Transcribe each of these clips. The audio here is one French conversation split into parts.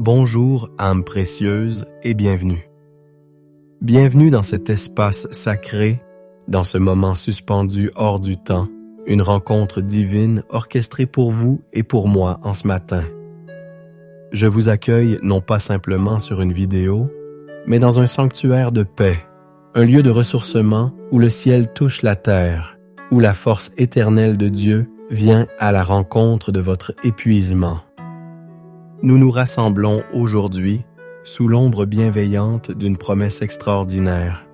Bonjour, âme précieuse, et bienvenue. Bienvenue dans cet espace sacré, dans ce moment suspendu hors du temps, une rencontre divine orchestrée pour vous et pour moi en ce matin. Je vous accueille non pas simplement sur une vidéo, mais dans un sanctuaire de paix, un lieu de ressourcement où le ciel touche la terre, où la force éternelle de Dieu vient à la rencontre de votre épuisement. Nous nous rassemblons aujourd'hui sous l'ombre bienveillante d'une promesse extraordinaire,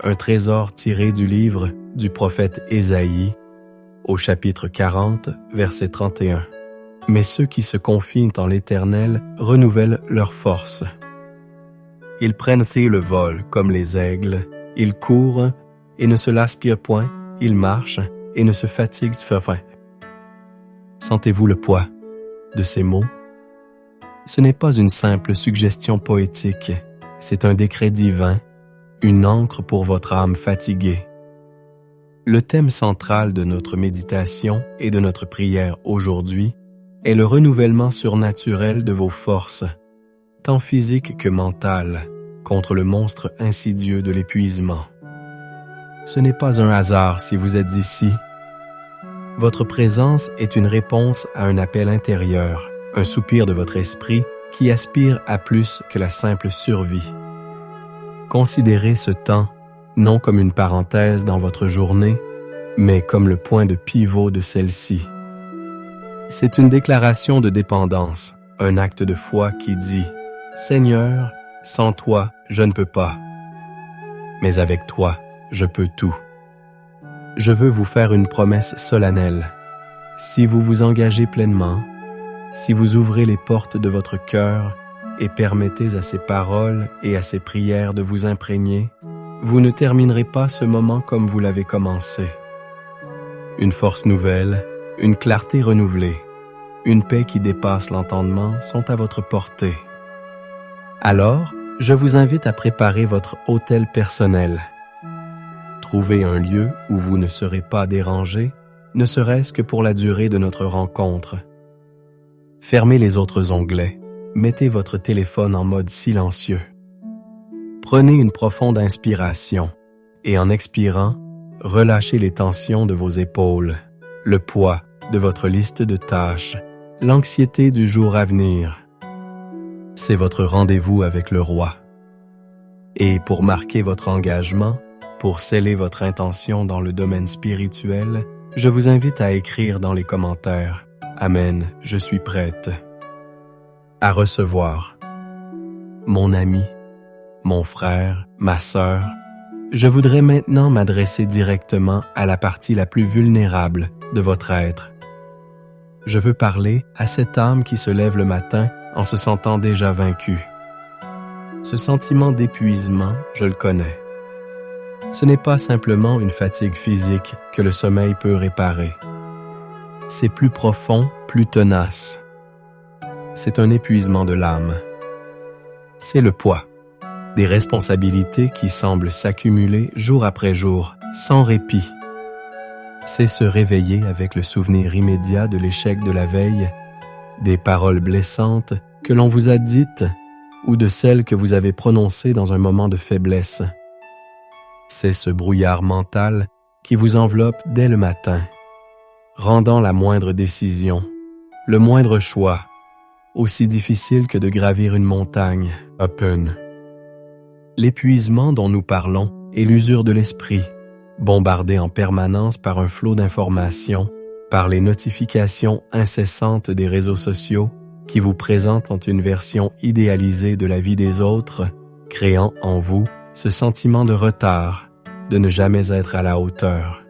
un trésor tiré du livre du prophète Ésaïe, au chapitre 40, verset 31. Mais ceux qui se confient en l'Éternel renouvellent leur force. Ils prennent le vol comme les aigles, ils courent et ne se lassent point, ils marchent et ne se fatiguent point. Sentez-vous le poids de ces mots? Ce n'est pas une simple suggestion poétique, c'est un décret divin, une ancre pour votre âme fatiguée. Le thème central de notre méditation et de notre prière aujourd'hui est le renouvellement surnaturel de vos forces, tant physiques que mentales, contre le monstre insidieux de l'épuisement. Ce n'est pas un hasard si vous êtes ici. Votre présence est une réponse à un appel intérieur, un soupir de votre esprit qui aspire à plus que la simple survie. Considérez ce temps non comme une parenthèse dans votre journée, mais comme le point de pivot de celle-ci. C'est une déclaration de dépendance, un acte de foi qui dit « Seigneur, sans toi, je ne peux pas. Mais avec toi, je peux tout. » Je veux vous faire une promesse solennelle. Si vous vous engagez pleinement, si vous ouvrez les portes de votre cœur et permettez à ces paroles et à ces prières de vous imprégner, vous ne terminerez pas ce moment comme vous l'avez commencé. Une force nouvelle, une clarté renouvelée, une paix qui dépasse l'entendement sont à votre portée. Alors, je vous invite à préparer votre hôtel personnel. Trouvez un lieu où vous ne serez pas dérangé, ne serait-ce que pour la durée de notre rencontre. Fermez les autres onglets, mettez votre téléphone en mode silencieux. Prenez une profonde inspiration et en expirant, relâchez les tensions de vos épaules, le poids de votre liste de tâches, l'anxiété du jour à venir. C'est votre rendez-vous avec le roi. Et pour marquer votre engagement, pour sceller votre intention dans le domaine spirituel, je vous invite à écrire dans les commentaires « Amen, je suis prête » à recevoir. Mon ami, mon frère, ma sœur, je voudrais maintenant m'adresser directement à la partie la plus vulnérable de votre être. Je veux parler à cette âme qui se lève le matin en se sentant déjà vaincue. Ce sentiment d'épuisement, je le connais. Ce n'est pas simplement une fatigue physique que le sommeil peut réparer. C'est plus profond, plus tenace. C'est un épuisement de l'âme. C'est le poids, des responsabilités qui semblent s'accumuler jour après jour, sans répit. C'est se réveiller avec le souvenir immédiat de l'échec de la veille, des paroles blessantes que l'on vous a dites ou de celles que vous avez prononcées dans un moment de faiblesse. C'est ce brouillard mental qui vous enveloppe dès le matin, rendant la moindre décision, le moindre choix, aussi difficile que de gravir une montagne, open. L'épuisement dont nous parlons est l'usure de l'esprit, bombardé en permanence par un flot d'informations, par les notifications incessantes des réseaux sociaux qui vous présentent une version idéalisée de la vie des autres, créant en vous ce sentiment de retard, de ne jamais être à la hauteur.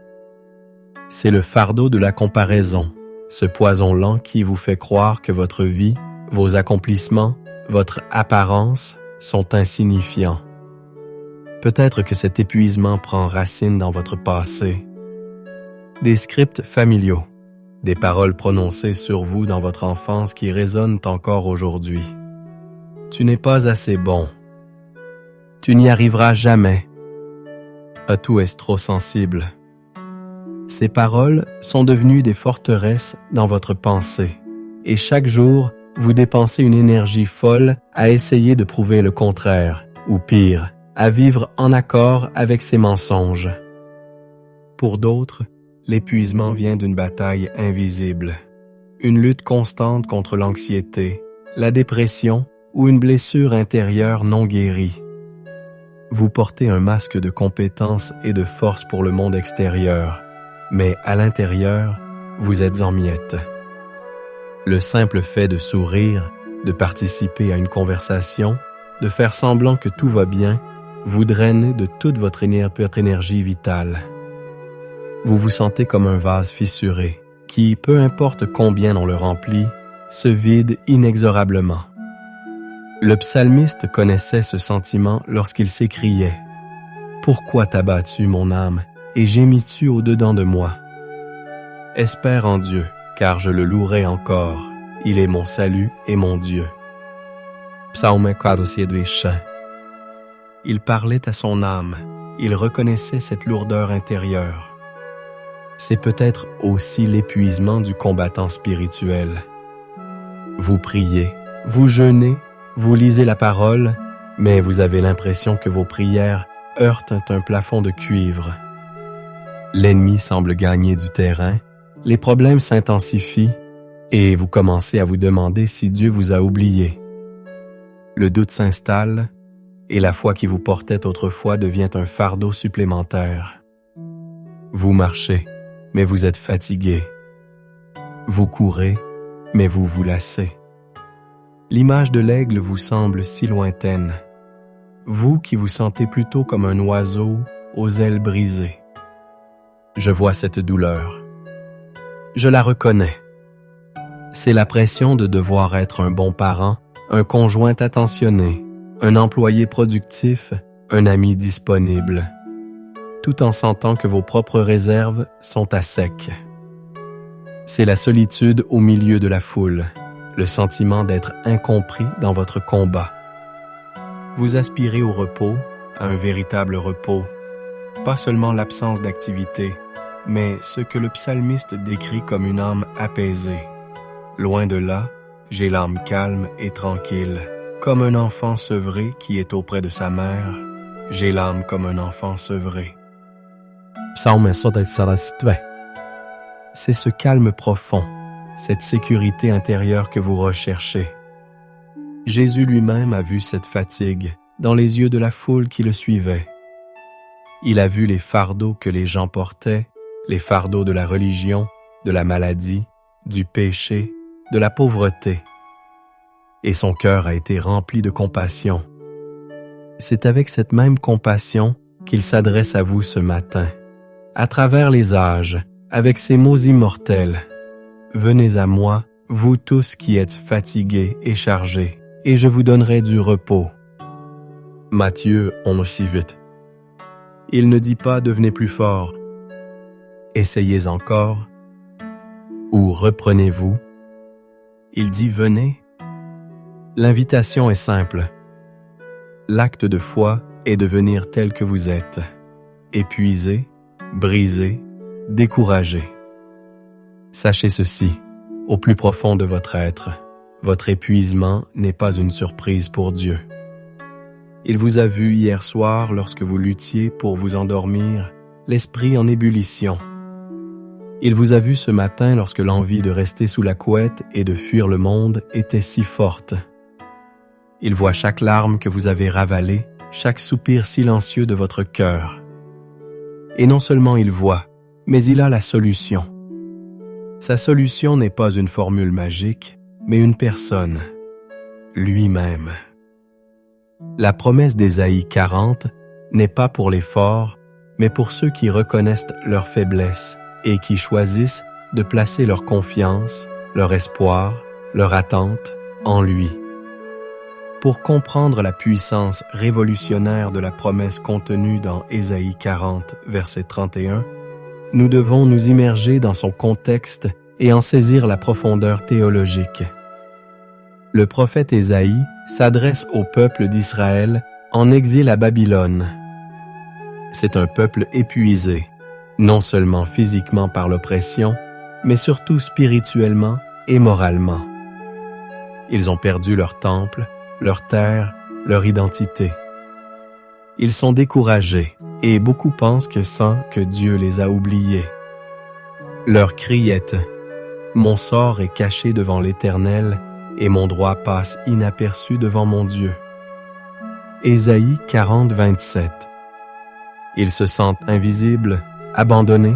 C'est le fardeau de la comparaison, ce poison lent qui vous fait croire que votre vie, vos accomplissements, votre apparence sont insignifiants. Peut-être que cet épuisement prend racine dans votre passé. Des scripts familiaux, des paroles prononcées sur vous dans votre enfance qui résonnent encore aujourd'hui. Tu n'es pas assez bon. Tu n'y arriveras jamais. À tout est trop sensible. Ces paroles sont devenues des forteresses dans votre pensée, et chaque jour, vous dépensez une énergie folle à essayer de prouver le contraire, ou pire, à vivre en accord avec ces mensonges. Pour d'autres, l'épuisement vient d'une bataille invisible, une lutte constante contre l'anxiété, la dépression ou une blessure intérieure non guérie. Vous portez un masque de compétence et de force pour le monde extérieur, mais à l'intérieur, vous êtes en miettes. Le simple fait de sourire, de participer à une conversation, de faire semblant que tout va bien, vous draine de toute votre énergie vitale. Vous vous sentez comme un vase fissuré, qui, peu importe combien on le remplit, se vide inexorablement. Le psalmiste connaissait ce sentiment lorsqu'il s'écriait « Pourquoi t'as-tu, mon âme, et gémis-tu au-dedans de moi? Espère en Dieu, car je le louerai encore. Il est mon salut et mon Dieu. » Psaume 42. Il parlait à son âme, il reconnaissait cette lourdeur intérieure. C'est peut-être aussi l'épuisement du combattant spirituel. Vous priez, vous jeûnez, vous lisez la parole, mais vous avez l'impression que vos prières heurtent un plafond de cuivre. L'ennemi semble gagner du terrain, les problèmes s'intensifient et vous commencez à vous demander si Dieu vous a oublié. Le doute s'installe et la foi qui vous portait autrefois devient un fardeau supplémentaire. Vous marchez, mais vous êtes fatigué. Vous courez, mais vous vous lassez. L'image de l'aigle vous semble si lointaine. Vous qui vous sentez plutôt comme un oiseau aux ailes brisées. Je vois cette douleur. Je la reconnais. C'est la pression de devoir être un bon parent, un conjoint attentionné, un employé productif, un ami disponible, tout en sentant que vos propres réserves sont à sec. C'est la solitude au milieu de la foule, le sentiment d'être incompris dans votre combat. Vous aspirez au repos, à un véritable repos, pas seulement l'absence d'activité, mais ce que le psalmiste décrit comme une âme apaisée. Loin de là, j'ai l'âme calme et tranquille, comme un enfant sevré qui est auprès de sa mère. J'ai l'âme comme un enfant sevré. Psaume 132. C'est ce calme profond, cette sécurité intérieure que vous recherchez. Jésus lui-même a vu cette fatigue dans les yeux de la foule qui le suivait. Il a vu les fardeaux que les gens portaient, les fardeaux de la religion, de la maladie, du péché, de la pauvreté. Et son cœur a été rempli de compassion. C'est avec cette même compassion qu'il s'adresse à vous ce matin, à travers les âges, avec ces mots immortels. Venez à moi, vous tous qui êtes fatigués et chargés, et je vous donnerai du repos. Matthieu 11:8. Il ne dit pas devenez plus fort, essayez encore, ou reprenez-vous. Il dit venez. L'invitation est simple. L'acte de foi est de venir tel que vous êtes, épuisé, brisé, découragé. Sachez ceci, au plus profond de votre être, votre épuisement n'est pas une surprise pour Dieu. Il vous a vu hier soir lorsque vous luttiez pour vous endormir, l'esprit en ébullition. Il vous a vu ce matin lorsque l'envie de rester sous la couette et de fuir le monde était si forte. Il voit chaque larme que vous avez ravalée, chaque soupir silencieux de votre cœur. Et non seulement il voit, mais il a la solution. Sa solution n'est pas une formule magique, mais une personne, lui-même. La promesse d'Ésaïe 40 n'est pas pour les forts, mais pour ceux qui reconnaissent leur faiblesse et qui choisissent de placer leur confiance, leur espoir, leur attente en lui. Pour comprendre la puissance révolutionnaire de la promesse contenue dans Ésaïe 40, verset 31, nous devons nous immerger dans son contexte et en saisir la profondeur théologique. Le prophète Ésaïe s'adresse au peuple d'Israël en exil à Babylone. C'est un peuple épuisé, non seulement physiquement par l'oppression, mais surtout spirituellement et moralement. Ils ont perdu leur temple, leur terre, leur identité. Ils sont découragés et beaucoup pensent que Dieu les a oubliés. Leur cri est « Mon sort est caché devant l'Éternel et mon droit passe inaperçu devant mon Dieu. » Ésaïe 40, 27. Ils se sentent invisibles, abandonnés.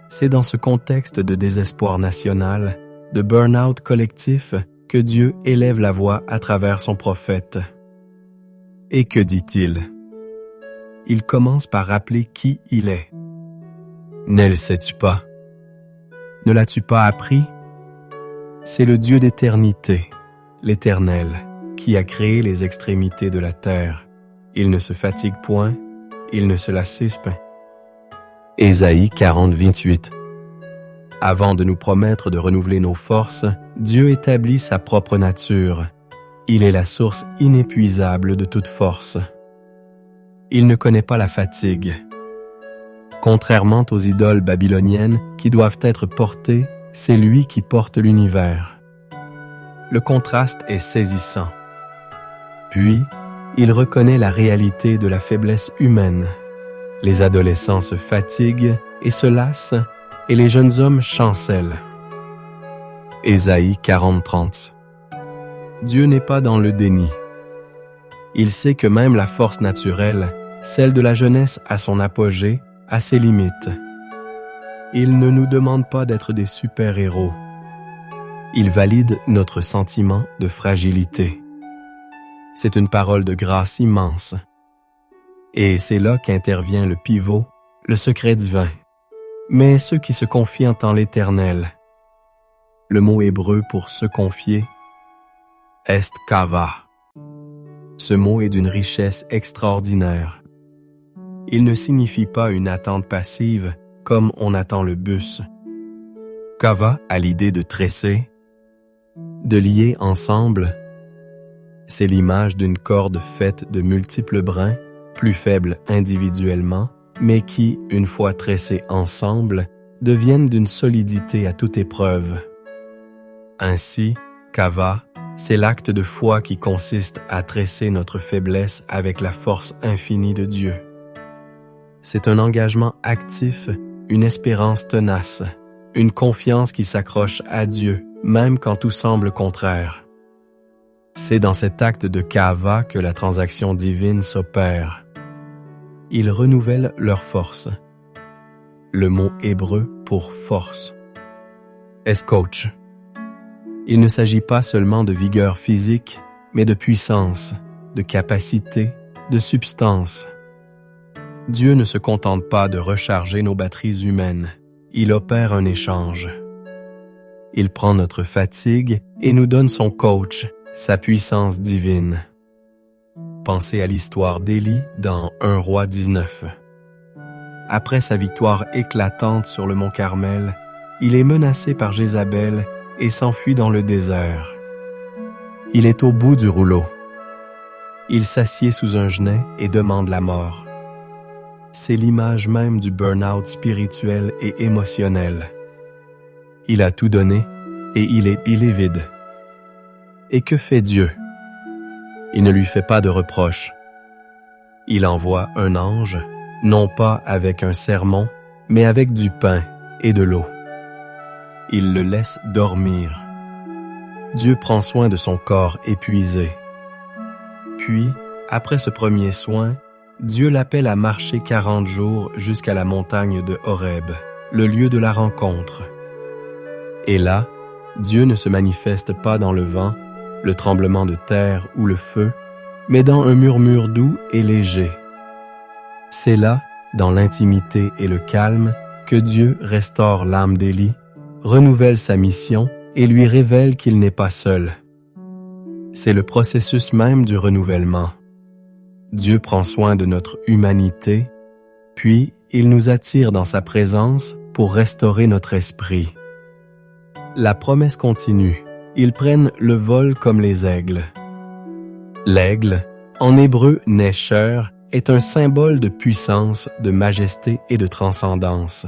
C'est dans ce contexte de désespoir national, de burn-out collectif, que Dieu élève la voix à travers son prophète. Et que dit-il? Il commence par rappeler qui il est. Ne le sais-tu pas? Ne l'as-tu pas appris? C'est le Dieu d'éternité, l'Éternel, qui a créé les extrémités de la terre. Il ne se fatigue point, il ne se lasse point. Ésaïe 40, 28. Avant de nous promettre de renouveler nos forces, Dieu établit sa propre nature. Il est la source inépuisable de toute force. Il ne connaît pas la fatigue. Contrairement aux idoles babyloniennes qui doivent être portées, c'est lui qui porte l'univers. Le contraste est saisissant. Puis, il reconnaît la réalité de la faiblesse humaine. Les adolescents se fatiguent et se lassent, et les jeunes hommes chancellent. Ésaïe 40, 30. Dieu n'est pas dans le déni. Il sait que même la force naturelle, celle de la jeunesse à son apogée, a ses limites. Il ne nous demande pas d'être des super-héros. Il valide notre sentiment de fragilité. C'est une parole de grâce immense. Et c'est là qu'intervient le pivot, le secret divin. Mais ceux qui se confient en l'Éternel. Le mot hébreu pour se confier, est kava. Ce mot est d'une richesse extraordinaire. Il ne signifie pas une attente passive comme on attend le bus. Kava a l'idée de tresser, de lier ensemble. C'est l'image d'une corde faite de multiples brins, plus faibles individuellement, mais qui, une fois tressés ensemble, deviennent d'une solidité à toute épreuve. Ainsi, kava, c'est l'acte de foi qui consiste à tresser notre faiblesse avec la force infinie de Dieu. C'est un engagement actif, une espérance tenace, une confiance qui s'accroche à Dieu, même quand tout semble contraire. C'est dans cet acte de kava que la transaction divine s'opère. Ils renouvellent leur force. Le mot hébreu pour force. Escoach. Il ne s'agit pas seulement de vigueur physique, mais de puissance, de capacité, de substance. Dieu ne se contente pas de recharger nos batteries humaines. Il opère un échange. Il prend notre fatigue et nous donne son coach, sa puissance divine. Pensez à l'histoire d'Élie dans 1 Roi 19. Après sa victoire éclatante sur le mont Carmel, il est menacé par Jézabel et s'enfuit dans le désert. Il est au bout du rouleau. Il s'assied sous un genêt et demande la mort. C'est l'image même du burn-out spirituel et émotionnel. Il a tout donné et il est vide. Et que fait Dieu? Il ne lui fait pas de reproches. Il envoie un ange, non pas avec un sermon, mais avec du pain et de l'eau. Il le laisse dormir. Dieu prend soin de son corps épuisé. Puis, après ce premier soin, Dieu l'appelle à marcher 40 jours jusqu'à la montagne de Horeb, le lieu de la rencontre. Et là, Dieu ne se manifeste pas dans le vent, le tremblement de terre ou le feu, mais dans un murmure doux et léger. C'est là, dans l'intimité et le calme, que Dieu restaure l'âme d'Élie, renouvelle sa mission et lui révèle qu'il n'est pas seul. C'est le processus même du renouvellement. Dieu prend soin de notre humanité, puis il nous attire dans sa présence pour restaurer notre esprit. La promesse continue. Ils prennent le vol comme les aigles. L'aigle, en hébreu nesher, est un symbole de puissance, de majesté et de transcendance.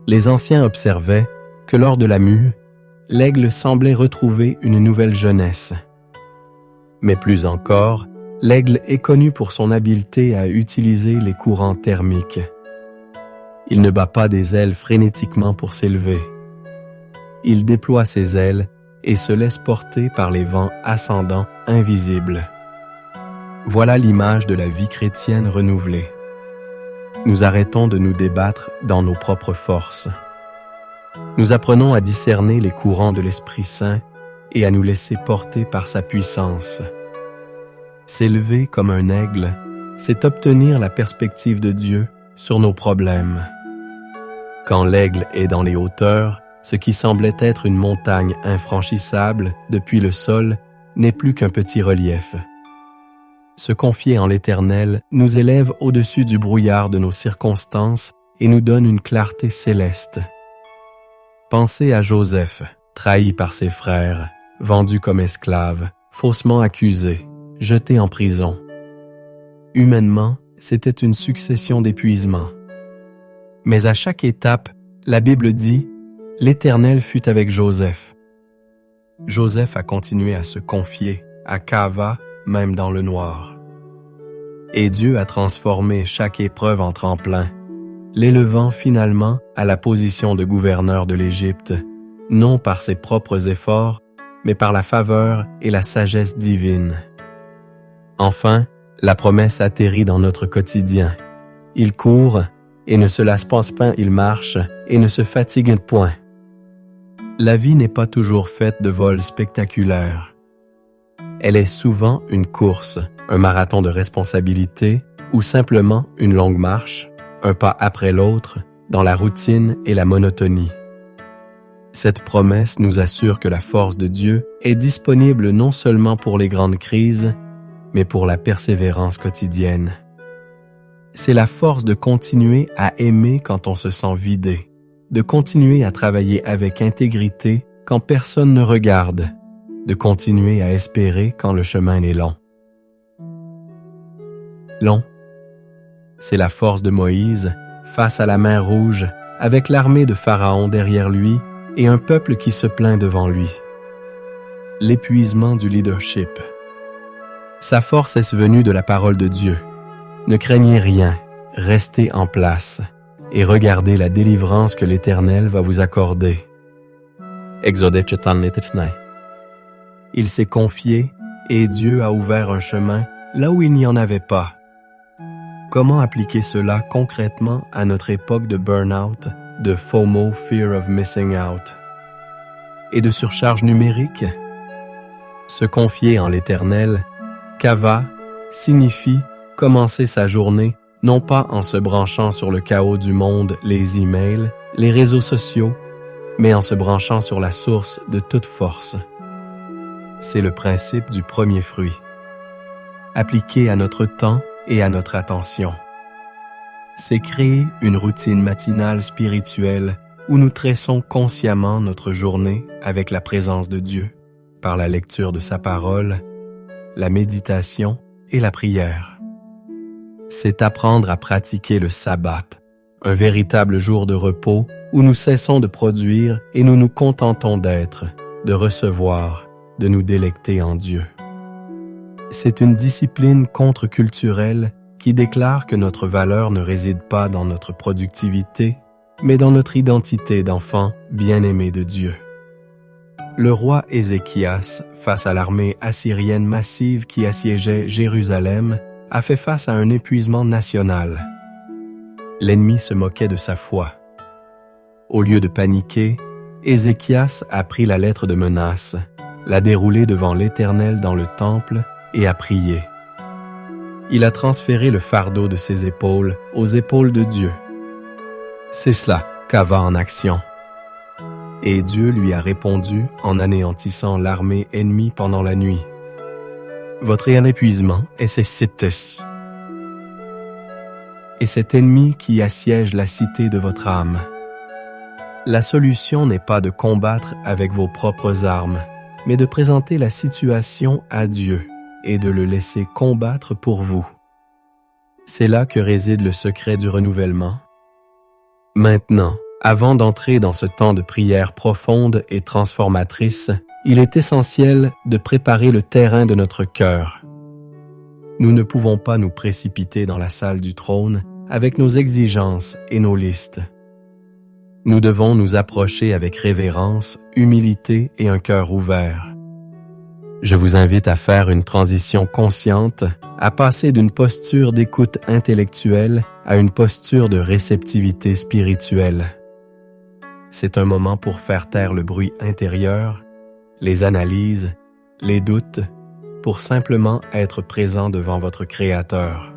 Les anciens observaient que lors de la mue, l'aigle semblait retrouver une nouvelle jeunesse. Mais plus encore, l'aigle est connu pour son habileté à utiliser les courants thermiques. Il ne bat pas des ailes frénétiquement pour s'élever. Il déploie ses ailes et se laisse porter par les vents ascendants invisibles. Voilà l'image de la vie chrétienne renouvelée. Nous arrêtons de nous débattre dans nos propres forces. Nous apprenons à discerner les courants de l'Esprit Saint et à nous laisser porter par sa puissance. S'élever comme un aigle, c'est obtenir la perspective de Dieu sur nos problèmes. Quand l'aigle est dans les hauteurs, ce qui semblait être une montagne infranchissable depuis le sol n'est plus qu'un petit relief. Se confier en l'Éternel nous élève au-dessus du brouillard de nos circonstances et nous donne une clarté céleste. Pensez à Joseph, trahi par ses frères, vendu comme esclave, faussement accusé, jeté en prison. Humainement, c'était une succession d'épuisements. Mais à chaque étape, la Bible dit « L'Éternel fut avec Joseph ». Joseph a continué à se confier, à Cava, même dans le noir. Et Dieu a transformé chaque épreuve en tremplin, l'élevant finalement à la position de gouverneur de l'Égypte, non par ses propres efforts, mais par la faveur et la sagesse divine. Enfin, la promesse atterrit dans notre quotidien. Il court et ne se lasse pas, il marche et ne se fatigue point. La vie n'est pas toujours faite de vols spectaculaires. Elle est souvent une course, un marathon de responsabilités ou simplement une longue marche, un pas après l'autre, dans la routine et la monotonie. Cette promesse nous assure que la force de Dieu est disponible non seulement pour les grandes crises, mais pour la persévérance quotidienne. C'est la force de continuer à aimer quand on se sent vidé, de continuer à travailler avec intégrité quand personne ne regarde, de continuer à espérer quand le chemin est long. Long, c'est la force de Moïse face à la mer Rouge, avec l'armée de Pharaon derrière lui et un peuple qui se plaint devant lui. L'épuisement du leadership. Sa force est venue de la parole de Dieu. Ne craignez rien, restez en place et regardez la délivrance que l'Éternel va vous accorder. Exode Il s'est confié et Dieu a ouvert un chemin là où il n'y en avait pas. Comment appliquer cela concrètement à notre époque de burn-out, de FOMO, Fear of Missing Out, et de surcharge numérique? Se confier en l'Éternel, Kava, signifie commencer sa journée non pas en se branchant sur le chaos du monde, les emails, les réseaux sociaux, mais en se branchant sur la source de toute force. C'est le principe du premier fruit, appliqué à notre temps et à notre attention. C'est créer une routine matinale spirituelle où nous tressons consciemment notre journée avec la présence de Dieu, par la lecture de sa parole, la méditation et la prière. C'est apprendre à pratiquer le sabbat, un véritable jour de repos où nous cessons de produire et nous nous contentons d'être, de recevoir, de nous délecter en Dieu. C'est une discipline contre-culturelle qui déclare que notre valeur ne réside pas dans notre productivité, mais dans notre identité d'enfant bien-aimé de Dieu. Le roi Ézéchias, face à l'armée assyrienne massive qui assiégeait Jérusalem, a fait face à un épuisement national. L'ennemi se moquait de sa foi. Au lieu de paniquer, Ézéchias a pris la lettre de menace, l'a déroulée devant l'Éternel dans le temple et a prié. Il a transféré le fardeau de ses épaules aux épaules de Dieu. C'est cela, Kava en action. Et Dieu lui a répondu en anéantissant l'armée ennemie pendant la nuit. Votre épuisement est ses cités. Et cet ennemi qui assiège la cité de votre âme. La solution n'est pas de combattre avec vos propres armes, mais de présenter la situation à Dieu et de le laisser combattre pour vous. C'est là que réside le secret du renouvellement. Maintenant, Avant d'entrer dans ce temps de prière profonde et transformatrice, il est essentiel de préparer le terrain de notre cœur. Nous ne pouvons pas nous précipiter dans la salle du trône avec nos exigences et nos listes. Nous devons nous approcher avec révérence, humilité et un cœur ouvert. Je vous invite à faire une transition consciente, à passer d'une posture d'écoute intellectuelle à une posture de réceptivité spirituelle. C'est un moment pour faire taire le bruit intérieur, les analyses, les doutes, pour simplement être présent devant votre Créateur.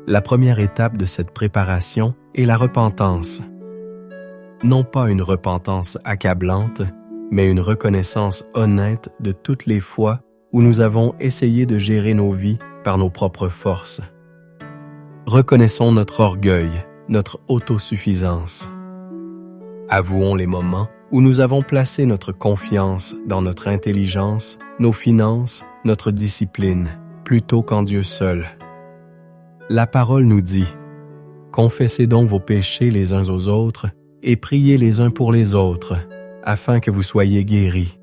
La première étape de cette préparation est la repentance. Non pas une repentance accablante, mais une reconnaissance honnête de toutes les fois où nous avons essayé de gérer nos vies par nos propres forces. Reconnaissons notre orgueil, notre autosuffisance. Avouons les moments où nous avons placé notre confiance dans notre intelligence, nos finances, notre discipline, plutôt qu'en Dieu seul. La parole nous dit « Confessez donc vos péchés les uns aux autres et priez les uns pour les autres, afin que vous soyez guéris. »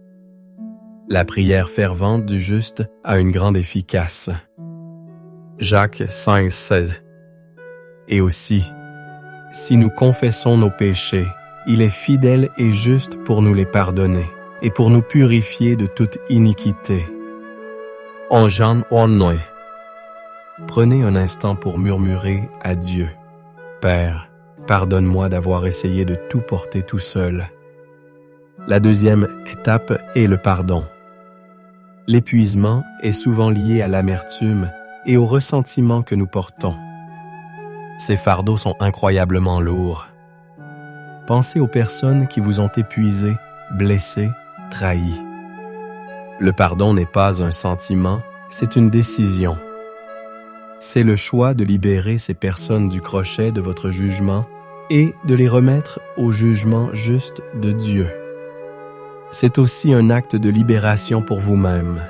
La prière fervente du juste a une grande efficace. Jacques 5,16. Et aussi, si nous confessons nos péchés, il est fidèle et juste pour nous les pardonner et pour nous purifier de toute iniquité. En Jean 1:9. Prenez un instant pour murmurer à Dieu. Père, pardonne-moi d'avoir essayé de tout porter tout seul. La deuxième étape est le pardon. L'épuisement est souvent lié à l'amertume et au ressentiment que nous portons. Ces fardeaux sont incroyablement lourds. Pensez aux personnes qui vous ont épuisé, blessé, trahi. Le pardon n'est pas un sentiment, c'est une décision. C'est le choix de libérer ces personnes du crochet de votre jugement et de les remettre au jugement juste de Dieu. C'est aussi un acte de libération pour vous-même.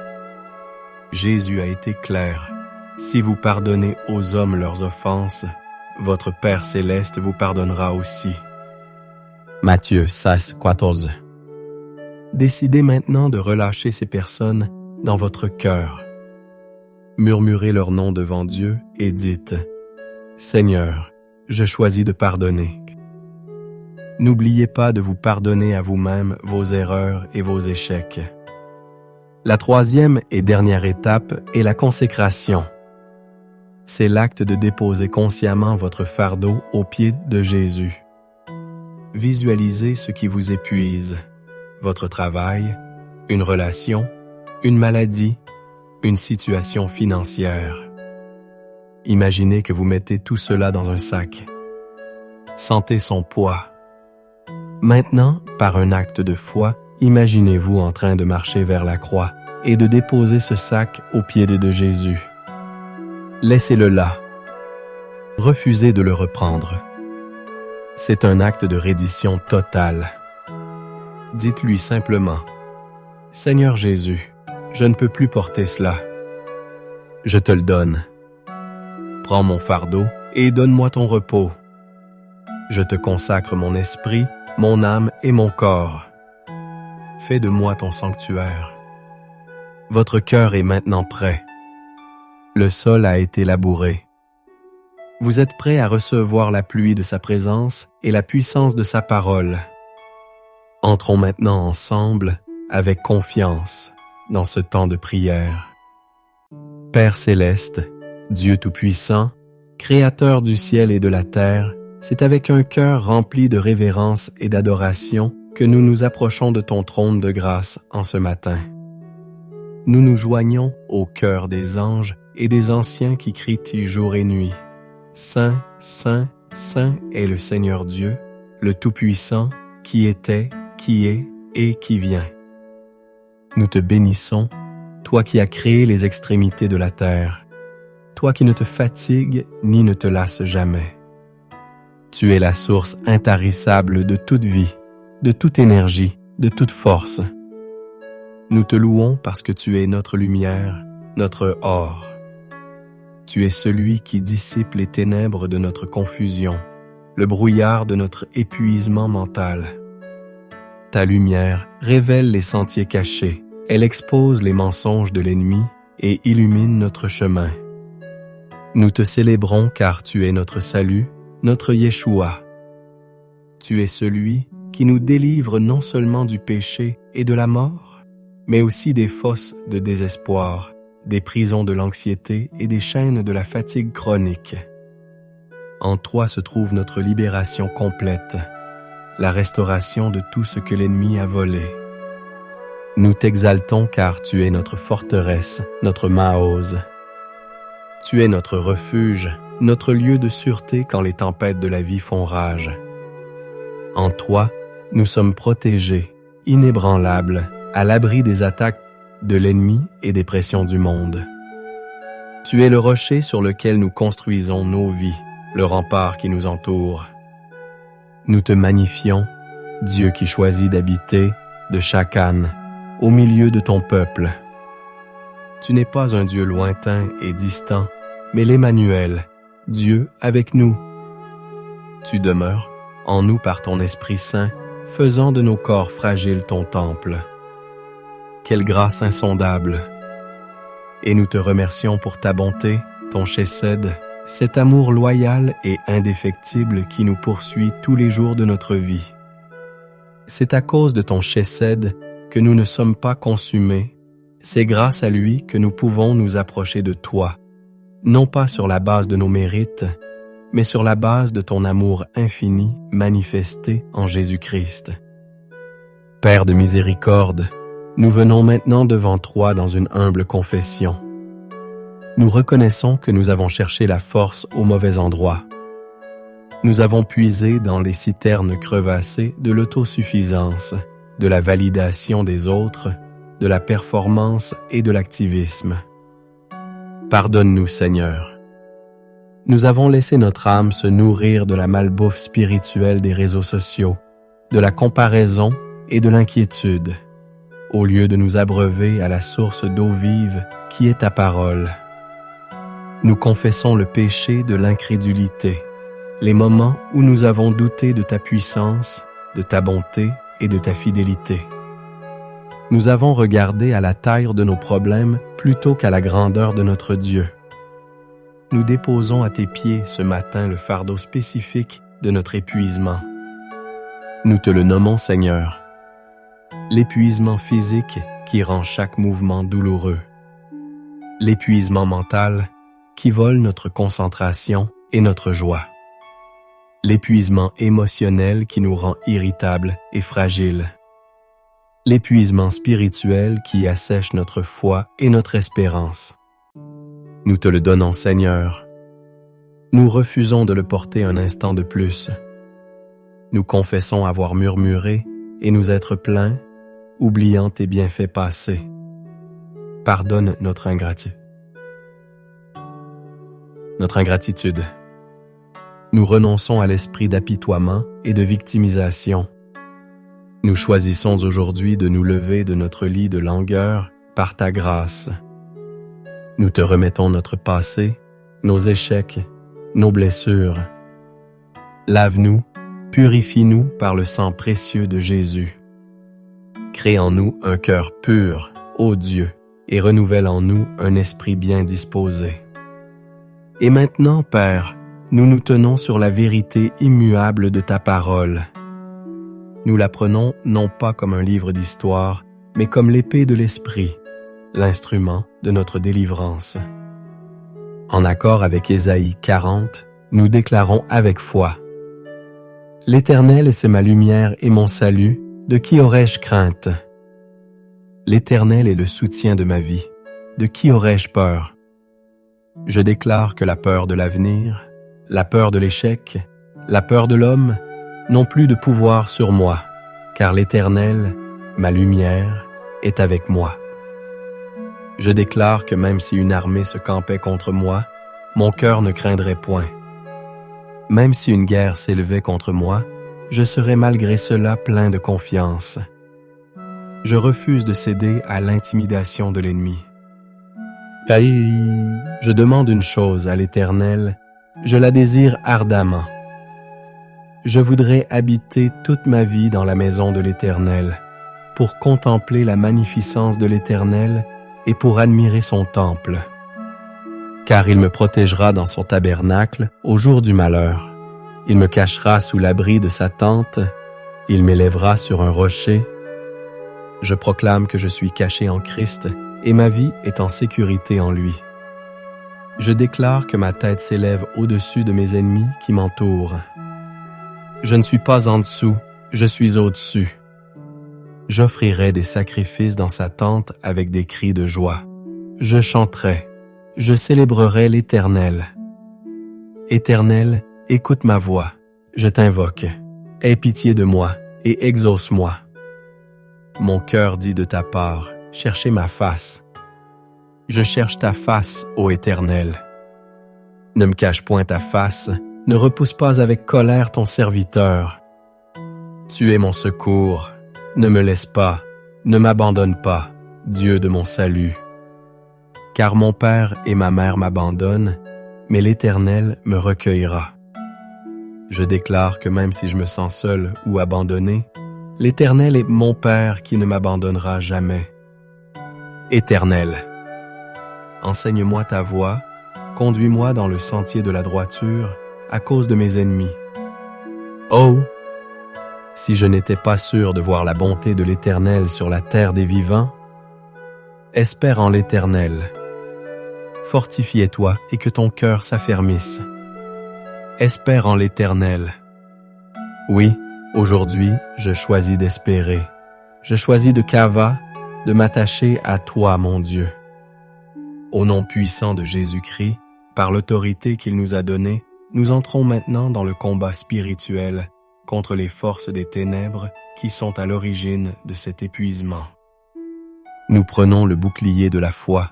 Jésus a été clair. Si vous pardonnez aux hommes leurs offenses, votre Père céleste vous pardonnera aussi. Matthieu 16,14. Décidez maintenant de relâcher ces personnes dans votre cœur. Murmurez leur nom devant Dieu et dites « Seigneur, je choisis de pardonner. » N'oubliez pas de vous pardonner à vous-même vos erreurs et vos échecs. La troisième et dernière étape est la consécration. C'est l'acte de déposer consciemment votre fardeau aux pieds de Jésus. Visualisez ce qui vous épuise, votre travail, une relation, une maladie, une situation financière. Imaginez que vous mettez tout cela dans un sac. Sentez son poids. Maintenant, par un acte de foi, imaginez-vous en train de marcher vers la croix et de déposer ce sac aux pieds de Jésus. Laissez-le là. Refusez de le reprendre. C'est un acte de reddition totale. Dites-lui simplement « Seigneur Jésus, je ne peux plus porter cela. Je te le donne. Prends mon fardeau et donne-moi ton repos. Je te consacre mon esprit, mon âme et mon corps. Fais de moi ton sanctuaire. Votre cœur est maintenant prêt. Le sol a été labouré. Vous êtes prêt à recevoir la pluie de sa présence et la puissance de sa parole. Entrons maintenant ensemble, avec confiance, dans ce temps de prière. Père céleste, Dieu tout-puissant, Créateur du ciel et de la terre, c'est avec un cœur rempli de révérence et d'adoration que nous nous approchons de ton trône de grâce en ce matin. Nous nous joignons au cœur des anges et des anciens qui crient jour et nuit. Saint, Saint, Saint est le Seigneur Dieu, le Tout-Puissant, qui était, qui est et qui vient. Nous te bénissons, toi qui as créé les extrémités de la terre, toi qui ne te fatigues ni ne te lasses jamais. Tu es la source intarissable de toute vie, de toute énergie, de toute force. Nous te louons parce que tu es notre lumière, notre or. Tu es celui qui dissipe les ténèbres de notre confusion, le brouillard de notre épuisement mental. Ta lumière révèle les sentiers cachés, elle expose les mensonges de l'ennemi et illumine notre chemin. Nous te célébrons car tu es notre salut, notre Yeshua. Tu es celui qui nous délivre non seulement du péché et de la mort, mais aussi des fosses de désespoir, des prisons de l'anxiété et des chaînes de la fatigue chronique. En toi se trouve notre libération complète, la restauration de tout ce que l'ennemi a volé. Nous t'exaltons car tu es notre forteresse, notre Maôz. Tu es notre refuge, notre lieu de sûreté quand les tempêtes de la vie font rage. En toi, nous sommes protégés, inébranlables, à l'abri des attaques de l'ennemi et des pressions du monde. Tu es le rocher sur lequel nous construisons nos vies, le rempart qui nous entoure. Nous te magnifions, Dieu qui choisit d'habiter, de chacane, au milieu de ton peuple. Tu n'es pas un Dieu lointain et distant, mais l'Emmanuel, Dieu avec nous. Tu demeures en nous par ton Esprit Saint, faisant de nos corps fragiles ton temple. Quelle grâce insondable! Et nous te remercions pour ta bonté, ton chesed, cet amour loyal et indéfectible qui nous poursuit tous les jours de notre vie. C'est à cause de ton chesed que nous ne sommes pas consumés. C'est grâce à lui que nous pouvons nous approcher de toi, non pas sur la base de nos mérites, mais sur la base de ton amour infini manifesté en Jésus-Christ. Père de miséricorde, nous venons maintenant devant toi dans une humble confession. Nous reconnaissons que nous avons cherché la force au mauvais endroit. Nous avons puisé dans les citernes crevassées de l'autosuffisance, de la validation des autres, de la performance et de l'activisme. Pardonne-nous, Seigneur. Nous avons laissé notre âme se nourrir de la malbouffe spirituelle des réseaux sociaux, de la comparaison et de l'inquiétude, au lieu de nous abreuver à la source d'eau vive qui est ta parole. Nous confessons le péché de l'incrédulité, les moments où nous avons douté de ta puissance, de ta bonté et de ta fidélité. Nous avons regardé à la taille de nos problèmes plutôt qu'à la grandeur de notre Dieu. Nous déposons à tes pieds ce matin le fardeau spécifique de notre épuisement. Nous te le nommons Seigneur, l'épuisement physique qui rend chaque mouvement douloureux, l'épuisement mental qui vole notre concentration et notre joie, l'épuisement émotionnel qui nous rend irritables et fragiles, l'épuisement spirituel qui assèche notre foi et notre espérance. Nous te le donnons, Seigneur. Nous refusons de le porter un instant de plus. Nous confessons avoir murmuré et nous être plaints, oubliant tes bienfaits passés. Pardonne notre ingratitude. Nous renonçons à l'esprit d'apitoiement et de victimisation. Nous choisissons aujourd'hui de nous lever de notre lit de langueur par ta grâce. Nous te remettons notre passé, nos échecs, nos blessures. Lave-nous, purifie-nous par le sang précieux de Jésus. Crée en nous un cœur pur, ô Dieu, et renouvelle en nous un esprit bien disposé. Et maintenant, Père, nous nous tenons sur la vérité immuable de ta parole. Nous la prenons non pas comme un livre d'histoire, mais comme l'épée de l'Esprit, l'instrument de notre délivrance. En accord avec Ésaïe 40, nous déclarons avec foi: L'Éternel, c'est ma lumière et mon salut, de qui aurais-je crainte? L'Éternel est le soutien de ma vie, de qui aurais-je peur? Je déclare que la peur de l'avenir, la peur de l'échec, la peur de l'homme n'ont plus de pouvoir sur moi, car l'Éternel, ma lumière, est avec moi. Je déclare que même si une armée se campait contre moi, mon cœur ne craindrait point. Même si une guerre s'élevait contre moi, je serais malgré cela plein de confiance. Je refuse de céder à l'intimidation de l'ennemi. Je demande une chose à l'Éternel, je la désire ardemment. Je voudrais habiter toute ma vie dans la maison de l'Éternel, pour contempler la magnificence de l'Éternel et pour admirer son temple. Car il me protégera dans son tabernacle au jour du malheur. Il me cachera sous l'abri de sa tente, il m'élèvera sur un rocher. Je proclame que je suis caché en Christ et ma vie est en sécurité en lui. Je déclare que ma tête s'élève au-dessus de mes ennemis qui m'entourent. Je ne suis pas en dessous, je suis au-dessus. J'offrirai des sacrifices dans sa tente avec des cris de joie. Je chanterai, je célébrerai l'Éternel. Éternel, écoute ma voix, je t'invoque. Aie pitié de moi et exauce-moi. Mon cœur dit de ta part, cherchez ma face. Je cherche ta face, ô Éternel. Ne me cache point ta face, ne repousse pas avec colère ton serviteur. Tu es mon secours, ne me laisse pas, ne m'abandonne pas, Dieu de mon salut. Car mon père et ma mère m'abandonnent, mais l'Éternel me recueillera. Je déclare que même si je me sens seul ou abandonné, l'Éternel est mon Père qui ne m'abandonnera jamais. Éternel, enseigne-moi ta voie, conduis-moi dans le sentier de la droiture à cause de mes ennemis. Oh, si je n'étais pas sûr de voir la bonté de l'Éternel sur la terre des vivants, espère en l'Éternel. Fortifie-toi et que ton cœur s'affermisse. Espère en l'Éternel. Oui, aujourd'hui, je choisis d'espérer. Je choisis de Kava, de m'attacher à toi, mon Dieu. Au nom puissant de Jésus-Christ, par l'autorité qu'il nous a donnée, nous entrons maintenant dans le combat spirituel contre les forces des ténèbres qui sont à l'origine de cet épuisement. Nous prenons le bouclier de la foi,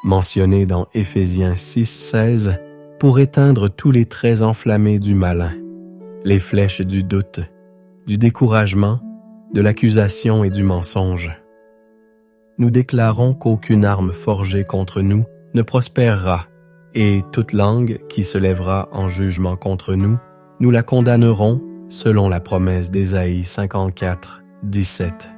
mentionné dans Éphésiens 6:16, pour éteindre tous les traits enflammés du malin, les flèches du doute, du découragement, de l'accusation et du mensonge. Nous déclarons qu'aucune arme forgée contre nous ne prospérera, et toute langue qui se lèvera en jugement contre nous, nous la condamnerons selon la promesse d'Ésaïe 54:17.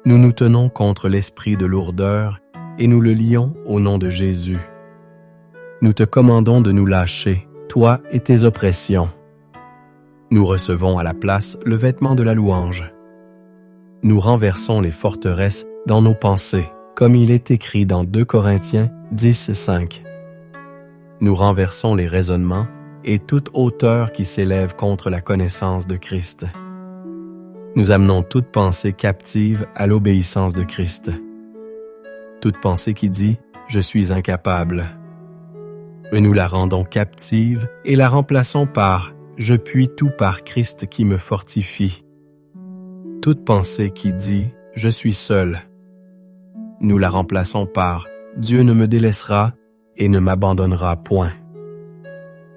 Nous nous tenons contre l'esprit de lourdeur et nous le lions au nom de Jésus. Nous te commandons de nous lâcher, toi et tes oppressions. Nous recevons à la place le vêtement de la louange. Nous renversons les forteresses dans nos pensées, comme il est écrit dans 2 Corinthiens 10:5. Nous renversons les raisonnements et toute hauteur qui s'élève contre la connaissance de Christ. Nous amenons toute pensée captive à l'obéissance de Christ. Toute pensée qui dit « Je suis incapable ». Et nous la rendons captive et la remplaçons par « Je puis tout par Christ qui me fortifie ». Toute pensée qui dit « Je suis seul ». Nous la remplaçons par « Dieu ne me délaissera et ne m'abandonnera point ».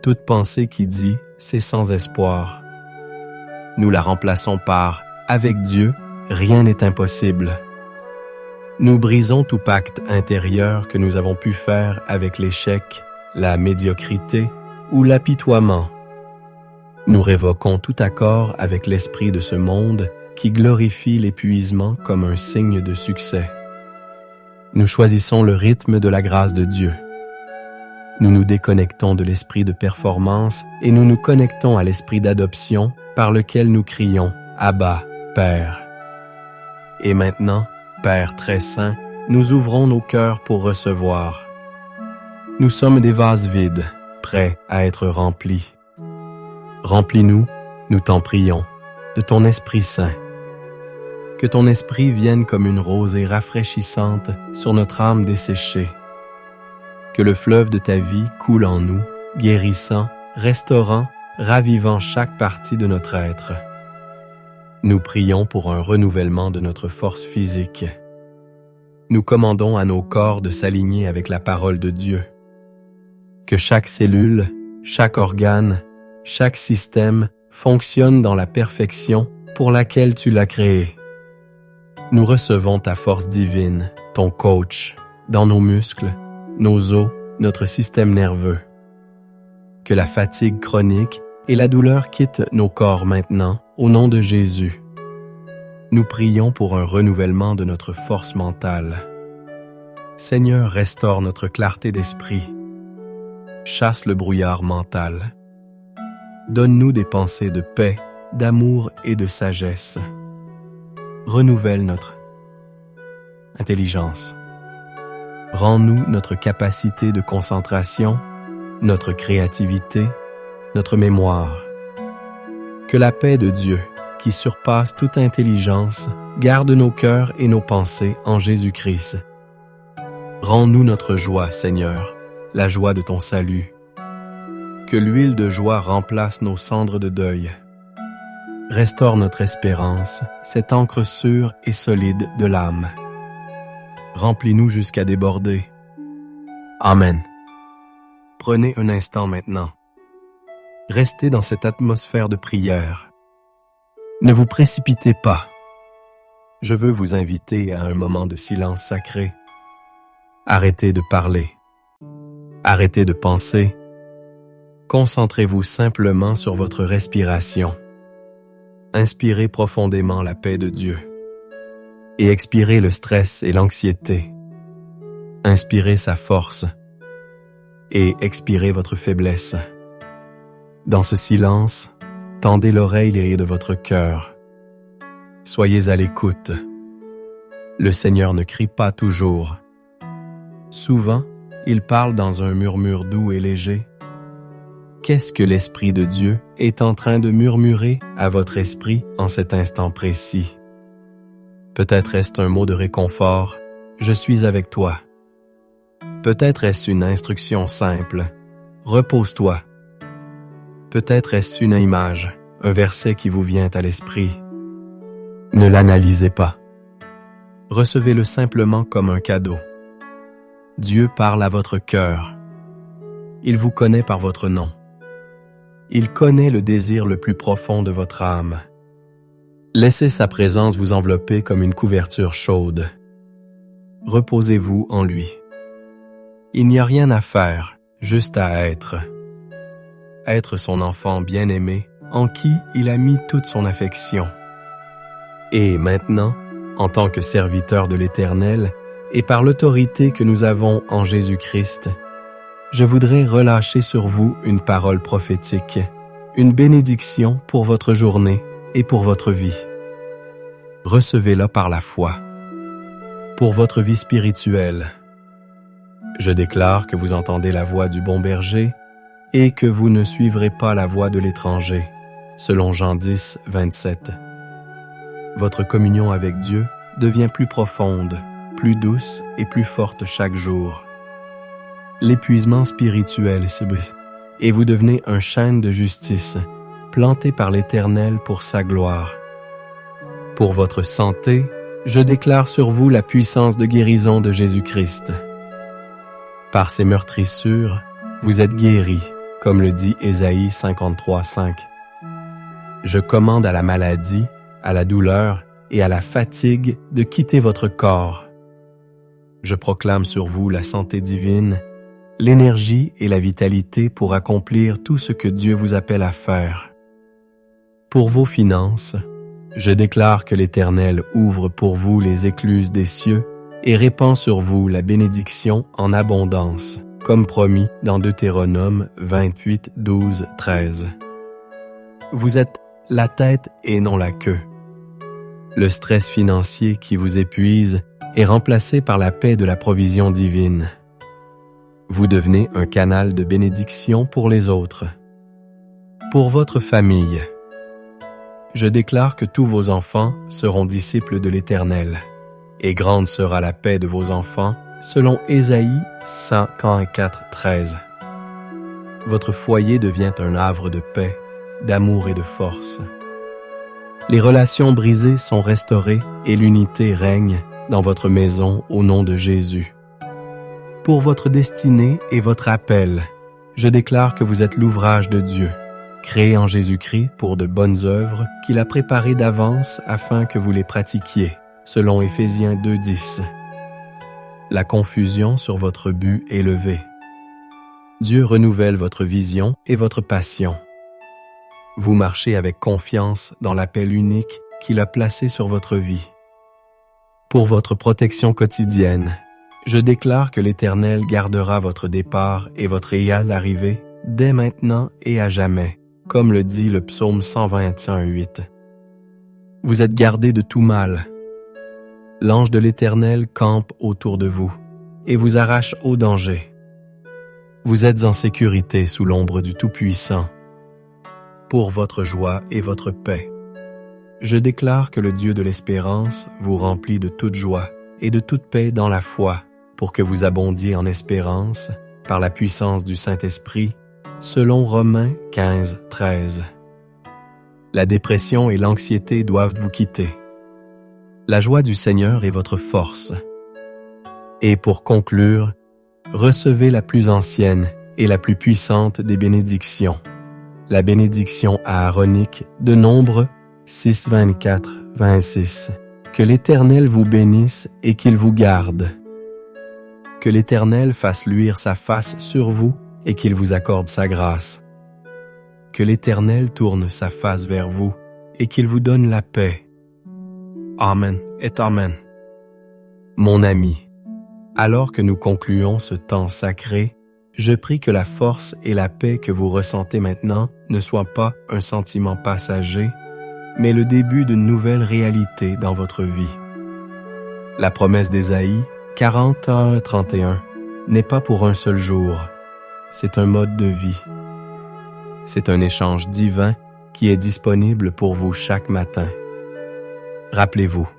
Toute pensée qui dit « C'est sans espoir ». Nous la remplaçons par « Avec Dieu, rien n'est impossible ». Nous brisons tout pacte intérieur que nous avons pu faire avec l'échec, la médiocrité ou l'apitoiement. Nous révoquons tout accord avec l'esprit de ce monde qui glorifie l'épuisement comme un signe de succès. Nous choisissons le rythme de la grâce de Dieu. Nous nous déconnectons de l'esprit de performance et nous nous connectons à l'esprit d'adoption par lequel nous crions « Abba, Père ». Et maintenant, Père très saint, nous ouvrons nos cœurs pour recevoir. Nous sommes des vases vides, prêts à être remplis. Remplis-nous, nous t'en prions, de ton Esprit Saint. Que ton esprit vienne comme une rosée rafraîchissante sur notre âme desséchée. Que le fleuve de ta vie coule en nous, guérissant, restaurant, ravivant chaque partie de notre être. Nous prions pour un renouvellement de notre force physique. Nous commandons à nos corps de s'aligner avec la parole de Dieu. Que chaque cellule, chaque organe, chaque système fonctionne dans la perfection pour laquelle tu l'as créé. Nous recevons ta force divine, ton coach, dans nos muscles, nos os, notre système nerveux. Que la fatigue chronique et la douleur quitte nos corps maintenant, au nom de Jésus. Nous prions pour un renouvellement de notre force mentale. Seigneur, restaure notre clarté d'esprit. Chasse le brouillard mental. Donne-nous des pensées de paix, d'amour et de sagesse. Renouvelle notre intelligence. Rends-nous notre capacité de concentration, notre créativité, notre mémoire. Que la paix de Dieu, qui surpasse toute intelligence, garde nos cœurs et nos pensées en Jésus-Christ. Rends-nous notre joie, Seigneur, la joie de ton salut. Que l'huile de joie remplace nos cendres de deuil. Restaure notre espérance, cette encre sûre et solide de l'âme. Remplis-nous jusqu'à déborder. Amen. Prenez un instant maintenant. Restez dans cette atmosphère de prière. Ne vous précipitez pas. Je veux vous inviter à un moment de silence sacré. Arrêtez de parler. Arrêtez de penser. Concentrez-vous simplement sur votre respiration. Inspirez profondément la paix de Dieu. Et expirez le stress et l'anxiété. Inspirez sa force. Et expirez votre faiblesse. Dans ce silence, tendez l'oreille de votre cœur. Soyez à l'écoute. Le Seigneur ne crie pas toujours. Souvent, il parle dans un murmure doux et léger. Qu'est-ce que l'Esprit de Dieu est en train de murmurer à votre esprit en cet instant précis? Peut-être est-ce un mot de réconfort, « Je suis avec toi ». Peut-être est-ce une instruction simple, « Repose-toi ». Peut-être est-ce une image, un verset qui vous vient à l'esprit. Ne l'analysez pas. Recevez-le simplement comme un cadeau. Dieu parle à votre cœur. Il vous connaît par votre nom. Il connaît le désir le plus profond de votre âme. Laissez sa présence vous envelopper comme une couverture chaude. Reposez-vous en lui. Il n'y a rien à faire, juste à être. Être son enfant bien-aimé, en qui il a mis toute son affection. Et maintenant, en tant que serviteur de l'Éternel, et par l'autorité que nous avons en Jésus-Christ, je voudrais relâcher sur vous une parole prophétique, une bénédiction pour votre journée et pour votre vie. Recevez-la par la foi. Pour votre vie spirituelle, je déclare que vous entendez la voix du bon berger et que vous ne suivrez pas la voix de l'étranger, selon Jean 10, 27. Votre communion avec Dieu devient plus profonde, plus douce et plus forte chaque jour. L'épuisement spirituel se brise et vous devenez un chêne de justice, planté par l'Éternel pour sa gloire. Pour votre santé, je déclare sur vous la puissance de guérison de Jésus-Christ. Par ses meurtrissures, vous êtes guéris, comme le dit Ésaïe 53, 5. Je commande à la maladie, à la douleur et à la fatigue de quitter votre corps. Je proclame sur vous la santé divine, l'énergie et la vitalité pour accomplir tout ce que Dieu vous appelle à faire. Pour vos finances, je déclare que l'Éternel ouvre pour vous les écluses des cieux et répand sur vous la bénédiction en abondance, comme promis dans Deutéronome 28, 12, 13. Vous êtes la tête et non la queue. Le stress financier qui vous épuise est remplacé par la paix de la provision divine. Vous devenez un canal de bénédiction pour les autres. Pour votre famille, je déclare que tous vos enfants seront disciples de l'Éternel, et grande sera la paix de vos enfants, selon Ésaïe 104, 13. Votre foyer devient un havre de paix, d'amour et de force. Les relations brisées sont restaurées et l'unité règne dans votre maison au nom de Jésus. Pour votre destinée et votre appel, je déclare que vous êtes l'ouvrage de Dieu, créé en Jésus-Christ pour de bonnes œuvres qu'il a préparées d'avance afin que vous les pratiquiez, selon Éphésiens 2:10. La confusion sur votre but est levée. Dieu renouvelle votre vision et votre passion. Vous marchez avec confiance dans l'appel unique qu'il a placé sur votre vie. Pour votre protection quotidienne, je déclare que l'Éternel gardera votre départ et votre égale arrivée dès maintenant et à jamais, comme le dit le psaume 121:8. Vous êtes gardés de tout mal. L'ange de l'Éternel campe autour de vous et vous arrache au danger. Vous êtes en sécurité sous l'ombre du Tout-Puissant, pour votre joie et votre paix. Je déclare que le Dieu de l'espérance vous remplit de toute joie et de toute paix dans la foi, pour que vous abondiez en espérance par la puissance du Saint-Esprit, selon Romains 15:13. La dépression et l'anxiété doivent vous quitter. La joie du Seigneur est votre force. Et pour conclure, recevez la plus ancienne et la plus puissante des bénédictions, la bénédiction aaronique de Nombre 6:24-26. Que l'Éternel vous bénisse et qu'il vous garde. Que l'Éternel fasse luire sa face sur vous et qu'il vous accorde sa grâce. Que l'Éternel tourne sa face vers vous et qu'il vous donne la paix. Amen et Amen. Mon ami, alors que nous concluons ce temps sacré, je prie que la force et la paix que vous ressentez maintenant ne soient pas un sentiment passager, mais le début d'une nouvelle réalité dans votre vie. La promesse d'Ésaïe 40:31 n'est pas pour un seul jour, c'est un mode de vie. C'est un échange divin qui est disponible pour vous chaque matin. Rappelez-vous,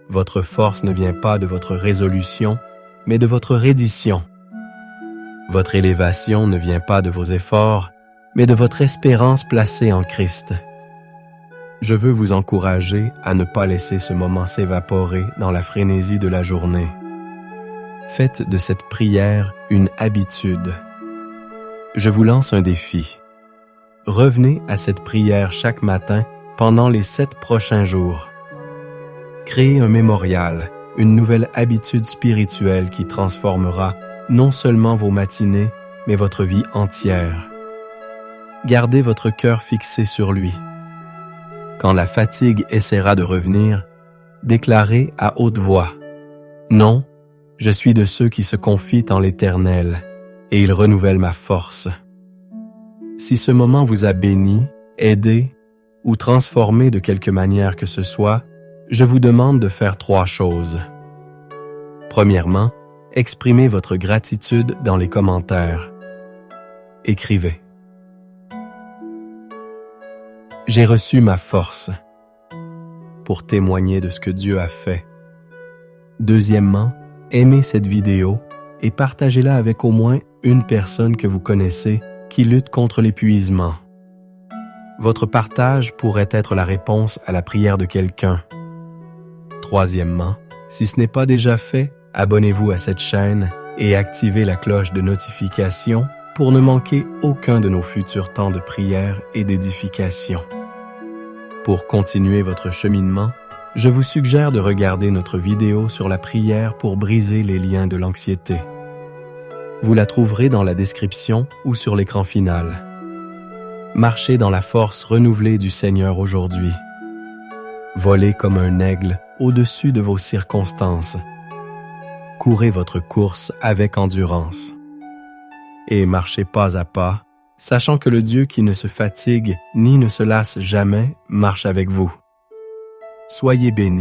votre force ne vient pas de votre résolution, mais de votre reddition. Votre élévation ne vient pas de vos efforts, mais de votre espérance placée en Christ. Je veux vous encourager à ne pas laisser ce moment s'évaporer dans la frénésie de la journée. Faites de cette prière une habitude. Je vous lance un défi. Revenez à cette prière chaque matin pendant les 7 prochains jours. Créez un mémorial, une nouvelle habitude spirituelle qui transformera non seulement vos matinées, mais votre vie entière. Gardez votre cœur fixé sur lui. Quand la fatigue essaiera de revenir, déclarez à haute voix: « Non, je suis de ceux qui se confient en l'Éternel, et il renouvelle ma force. » Si ce moment vous a béni, aidé ou transformé de quelque manière que ce soit, je vous demande de faire 3 choses. Premièrement, exprimez votre gratitude dans les commentaires. Écrivez: « J'ai reçu ma force » pour témoigner de ce que Dieu a fait. Deuxièmement, aimez cette vidéo et partagez-la avec au moins une personne que vous connaissez qui lutte contre l'épuisement. Votre partage pourrait être la réponse à la prière de quelqu'un. Troisièmement, si ce n'est pas déjà fait, abonnez-vous à cette chaîne et activez la cloche de notification pour ne manquer aucun de nos futurs temps de prière et d'édification. Pour continuer votre cheminement, je vous suggère de regarder notre vidéo sur la prière pour briser les liens de l'anxiété. Vous la trouverez dans la description ou sur l'écran final. Marchez dans la force renouvelée du Seigneur aujourd'hui. Volez comme un aigle au-dessus de vos circonstances. Courez votre course avec endurance. Et marchez pas à pas, sachant que le Dieu qui ne se fatigue ni ne se lasse jamais marche avec vous. Soyez bénis.